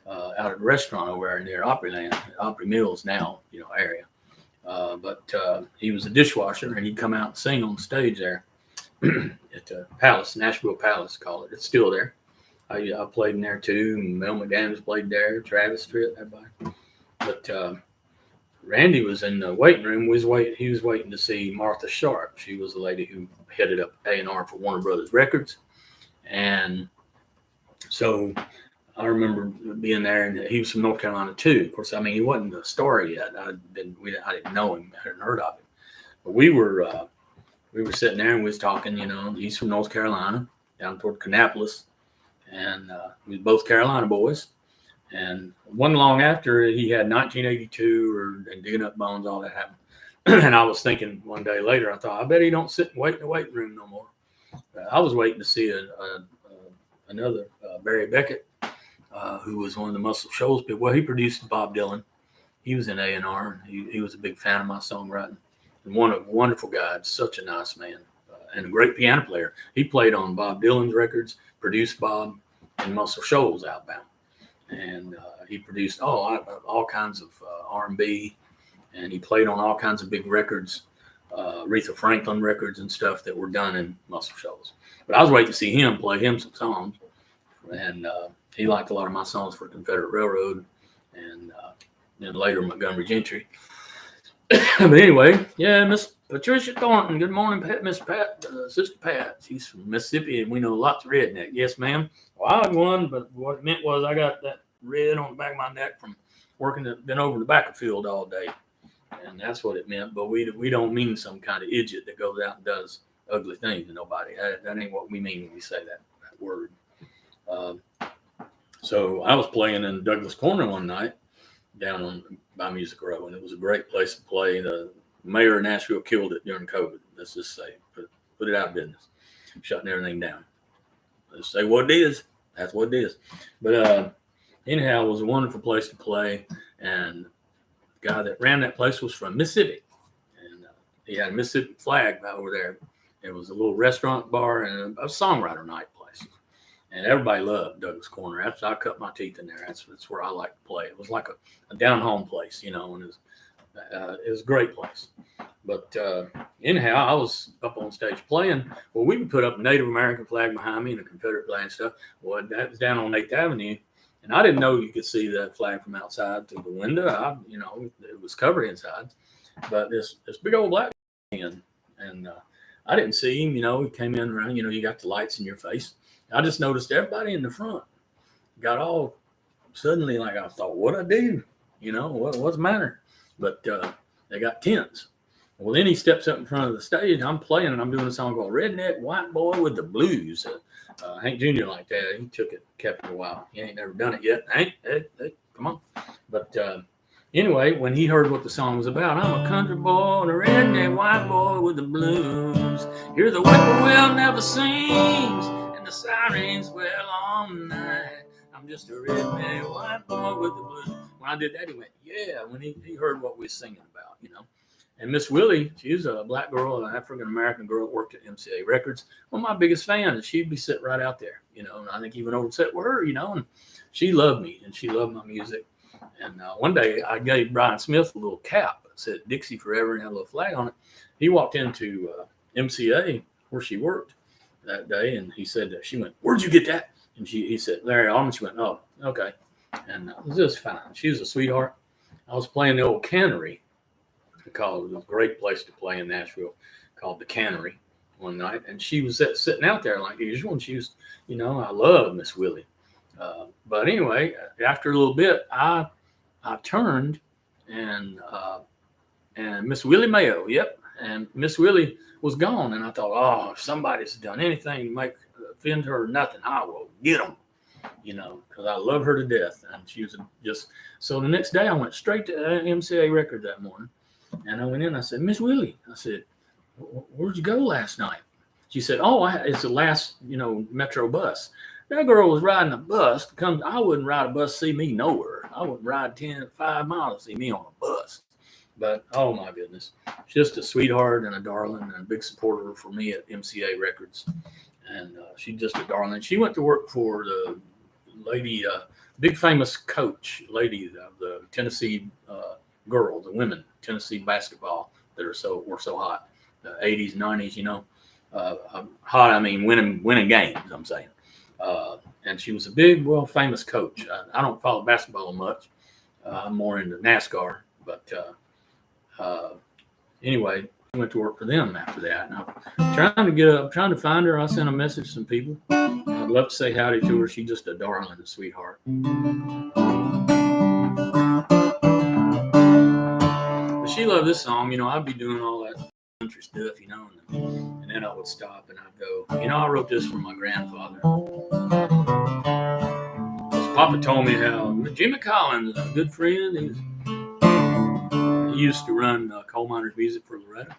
out at a restaurant over there near Opry Mills now, area. But he was a dishwasher, and he'd come out and sing on stage there at the Palace, Nashville Palace, call it. It's still there. I played in there too. Mel McDaniels played there. Travis Tritt, everybody. But Randy was in the waiting room. He was waiting to see Martha Sharp. She was the lady who headed up A&R for Warner Brothers Records, and so I remember being there, and he was from North Carolina too. Of course, he wasn't a star yet. I didn't know him. I hadn't heard of him. But we were sitting there and we was talking. He's from North Carolina, down toward Kannapolis, and we was both Carolina boys. And one long after he had 1982 and Digging Up Bones, all that happened. And I was thinking one day later, I thought, I bet he don't sit and wait in the waiting room no more. I was waiting to see another Barry Beckett, who was one of the Muscle Shoals people. Well, he produced Bob Dylan. He was in A&R. He was a big fan of my songwriting. And wonderful guy, such a nice man, and a great piano player. He played on Bob Dylan's records, produced Bob and Muscle Shoals Outbound. And he produced all kinds of R&B, and he played on all kinds of big records, Aretha Franklin records and stuff that were done in Muscle Shoals. But I was waiting to see him play him some songs, and he liked a lot of my songs for Confederate Railroad, and then later Montgomery Gentry. But anyway, yeah, Patricia Thornton, good morning, Miss Pat, Sister Pat. She's from Mississippi, and we know lots of redneck. Yes, ma'am. Well, I had one, but what it meant was I got that red on the back of my neck from been over the back of field all day, and that's what it meant. But we don't mean some kind of idiot that goes out and does ugly things to nobody. That ain't what we mean when we say that word. So I was playing in Douglas Corner one night down by Music Row, and it was a great place to play. The mayor of Nashville killed it during COVID. Let's just say, put it out of business, shutting everything down. Let's say what it is. That's what it is. But anyhow, it was a wonderful place to play, and the guy that ran that place was from Mississippi, and he had a Mississippi flag over there. It was a little restaurant bar and a songwriter night place, and everybody loved Douglas Corner. I cut my teeth in there. That's where I like to play. It was like a down home place, and it was a great place. But anyhow, I was up on stage playing. Well, we would put up a Native American flag behind me and a Confederate flag and stuff. Well, that was down on 8th Avenue, and I didn't know you could see that flag from outside through the window. It was covered inside, but this big old black man, and I didn't see him. He came in around. You got the lights in your face. I just noticed everybody in the front got all suddenly like I thought, what I do? What's the matter? But they got tense. Well, then he steps up in front of the stage. I'm playing, and I'm doing a song called Redneck White Boy with the Blues. Hank Jr. like that. He took it, kept it a while. He ain't never done it yet. Hank, hey, come on. But anyway, when he heard what the song was about, I'm a country boy and a redneck white boy with the blues. Hear the whippoorwill never sings, and the sirens wail all night. I'm just a redneck white boy with the blues. When I did that, he went, yeah, when he heard what we were singing about, And Miss Willie, she's a black girl, an African-American girl that worked at MCA Records. One of my biggest fans. She'd be sitting right out there, and I think he went over and sat with her, and she loved me, and she loved my music. And one day I gave Brian Smith a little cap that said Dixie Forever and had a little flag on it. He walked into MCA where she worked that day, and he said, she went, where'd you get that? And he said, Larry Allman. She went, oh, okay. And it was just fine. She was a sweetheart. I was playing the old cannery. It was a great place to play in Nashville, called the Cannery, one night. And she was sitting out there like usual. And she was, I love Miss Willie. But anyway, after a little bit, I turned and Miss Willie Mayo, yep. And Miss Willie was gone. And I thought, oh, if somebody's done anything to offend her or nothing, I will get them. Because I love her to death. And she was so the next day I went straight to MCA Records that morning. And I went in, I said, Miss Willie, I said, where'd you go last night? She said, oh, it's the last, Metro bus. That girl was riding a bus. I wouldn't ride a bus to see me nowhere. I wouldn't ride 5 miles to see me on a bus. But, oh, my goodness. She's just a sweetheart and a darling and a big supporter for me at MCA Records. And she's just a darling. She went to work for the lady, big famous coach lady of the Tennessee girls, the women, Tennessee basketball that were so hot, the 80s, 90s, hot. I mean, winning games. I'm saying, and she was a big, famous coach. I don't follow basketball much. I'm more into NASCAR, but anyway, I went to work for them after that. And I'm trying to find her. I sent a message to some people. I'd love to say howdy to her. She's just a darling, a sweetheart. She loved this song. I'd be doing all that country stuff, and then I would stop and I'd go, I wrote this for my grandfather. Papa told me how Jimmy Collins, a good friend, he used to run coal miners music for Loretta.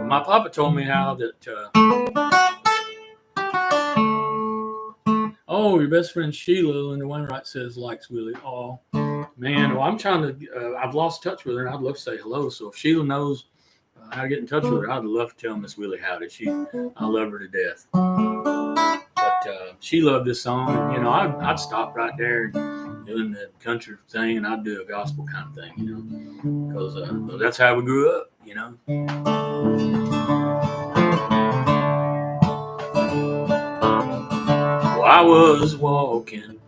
My papa told me how that your best friend Sheila, Linda Wainwright says likes Willie. Oh, man. Well, I'm trying to, I've lost touch with her, and I'd love to say hello. So if Sheila knows how to get in touch with her, I'd love to tell Miss Willie howdy. I love her to death. But she loved this song. And, I'd stop right there doing the country thing, and I'd do a gospel kind of thing, because that's how we grew up, I was walking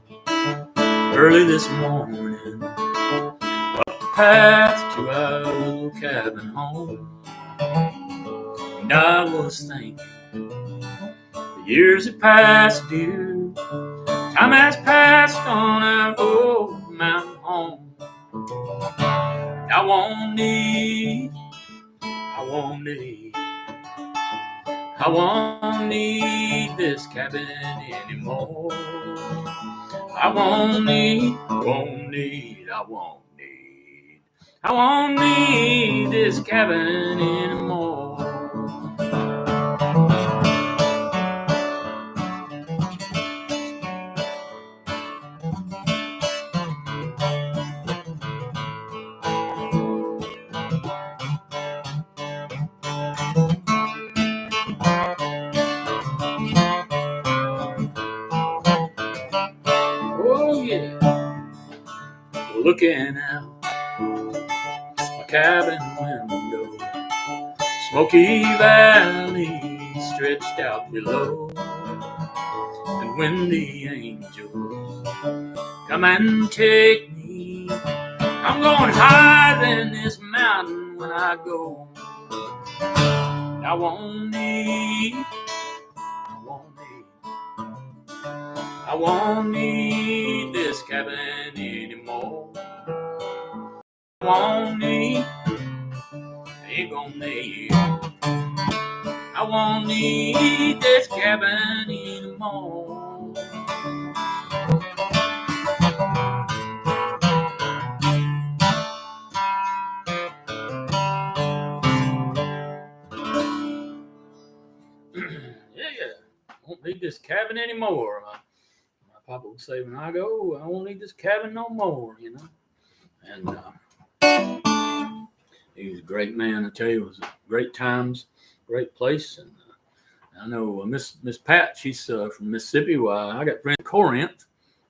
early this morning up the path to our little cabin home. And I was thinking, the years have passed, dear. Time has passed on our old mountain home. I won't need this cabin anymore. I won't need this cabin anymore. Oh yeah, looking out my cabin window, Smoky Valley stretched out below. And when the angels come and take me, I'm going higher than this mountain when I go. I won't need this cabin anymore. I won't need this cabin anymore. Yeah. Won't need this cabin anymore. My papa would say when I go, I won't need this cabin no more, you know. And he was a great man. I tell you, it was great times, great place. And I know Miss Pat, she's from Mississippi. Well, I got friends in Corinth,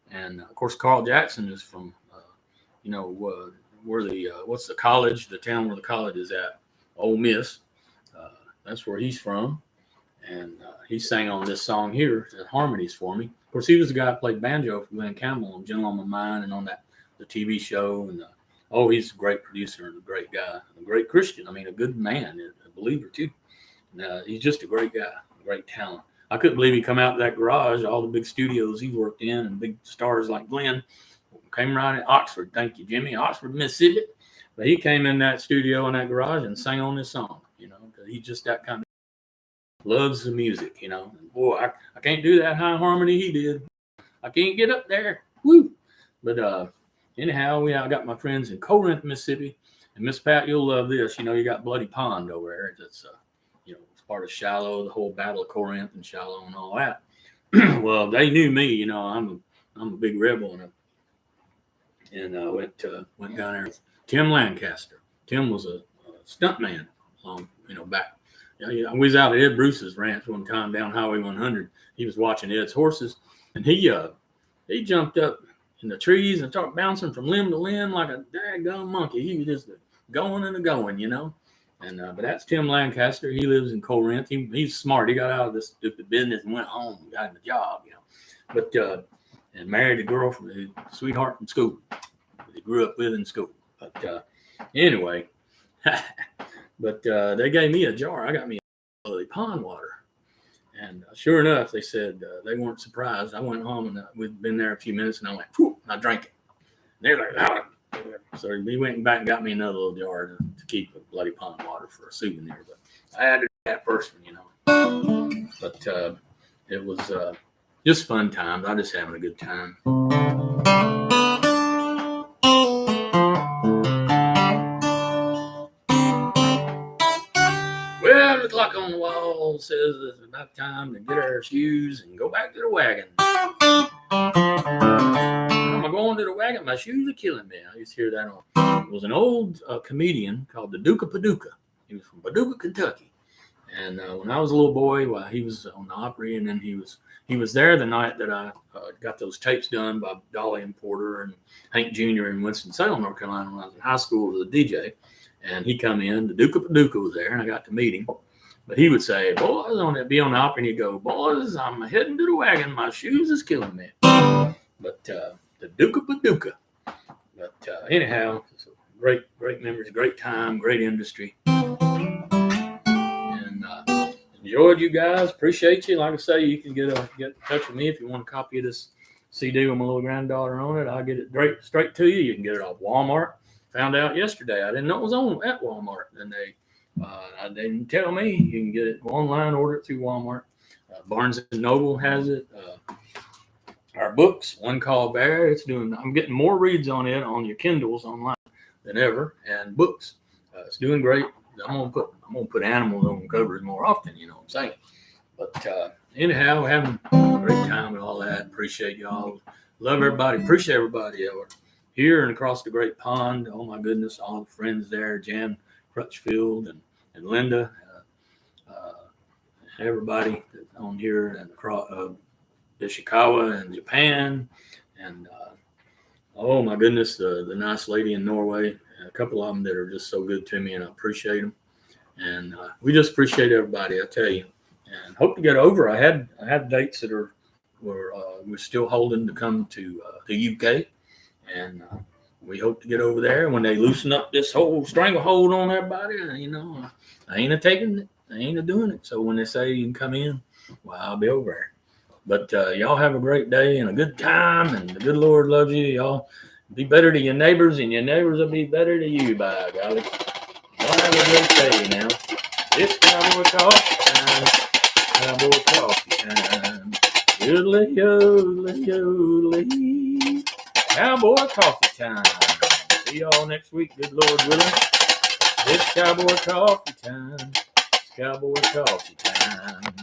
and of course Carl Jackson is from, where the what's the college? The town where the college is at, Ole Miss. That's where he's from, and he sang on this song here at Harmonies for me. Of course, he was the guy that played banjo for Glenn Campbell on Gentle on My Mind and on the TV show. And he's a great producer and a great guy, a great Christian. I mean, a good man, a believer too. And, he's just a great guy, a great talent. I couldn't believe he come out of that garage, all the big studios he worked in, and big stars like Glenn came right in Oxford. Thank you, Jimmy. Oxford, Mississippi. But he came in that studio in that garage and sang on this song, because he's just that kind of loves the music, And boy, I can't do that high harmony he did. I can't get up there. Woo! But anyhow, I got my friends in Corinth, Mississippi. And Miss Pat, you'll love this. You got Bloody Pond over there. That's it's part of Shiloh, the whole Battle of Corinth and Shiloh and all that. Well, they knew me. I'm a big rebel, and I went down there with Tim Lancaster. Tim was a stuntman back. I was out at Ed Bruce's ranch one time down Highway 100. He was watching Ed's horses, and he jumped up in the trees and started bouncing from limb to limb like a daggone monkey. He was just going and going, And but that's Tim Lancaster. He lives in Corinth. He's smart. He got out of this stupid business and went home and got him a job, But and married a girl from his sweetheart from school that he grew up with in school. But anyway. But they gave me a jar. I got me a pond water. And sure enough, they said they weren't surprised. I went home and we'd been there a few minutes and I went, whew, and I drank it. And they're like, oh. So we went back and got me another little jar to keep the bloody pond water for a souvenir. But I had to do that first one, But it was just fun times. I just having a good time. Well, the clock on the wall says it's about time to get our shoes and go back to the wagon. Am I going to the wagon? My shoes are killing me. I used to hear that on. It was an old comedian called the Duke of Paducah. He was from Paducah, Kentucky. And when I was a little boy, he was on the Opry, and then he was there the night that I got those tapes done by Dolly and Porter and Hank Jr. in Winston-Salem, North Carolina, when I was in high school as a DJ. And he come in, the Duke of Paducah was there, and I got to meet him. But he would say, boys, be on the Opry, and he'd go, boys, I'm heading to the wagon. My shoes is killing me. But the Duke of Paducah. But anyhow, great memories, great time, great industry. And enjoyed you guys. Appreciate you. Like I say, you can get in touch with me if you want a copy of this CD with my little granddaughter on it. I'll get it straight to you. You can get it off Walmart. Found out yesterday. I didn't know it was on at Walmart, and they didn't tell me. You can get it online, order it through Walmart. Barnes and Noble has it. Our books, one called Bear. I'm getting more reads on it on your Kindles online than ever, and books. It's doing great. I'm gonna put animals on covers more often. You know what I'm saying? But anyhow, we're having a great time and all that. Appreciate y'all. Love everybody. Appreciate everybody here and across the Great Pond. Oh my goodness, all the friends there, Jan Crutchfield and Linda, everybody on here and across Ishikawa and Japan, and oh my goodness, the nice lady in Norway. A couple of them that are just so good to me, and I appreciate them. And we just appreciate everybody, I tell you. And hope to get over. I had dates that we're still holding to come to the UK, and we hope to get over there when they loosen up this whole stranglehold on everybody. You know, I ain't taking it. I ain't doing it. So when they say you can come in, well, I'll be over there. But y'all have a great day and a good time, and the good Lord loves you. Y'all be better to your neighbors, and your neighbors will be better to you, by golly. Y'all have a great day now. It's Cowboy Coffee time. Cowboy Coffee time. Yodeling, yodeling, yodeling. Cowboy Coffee time. See y'all next week, good Lord willing. It's Cowboy Coffee time. It's Cowboy Coffee time.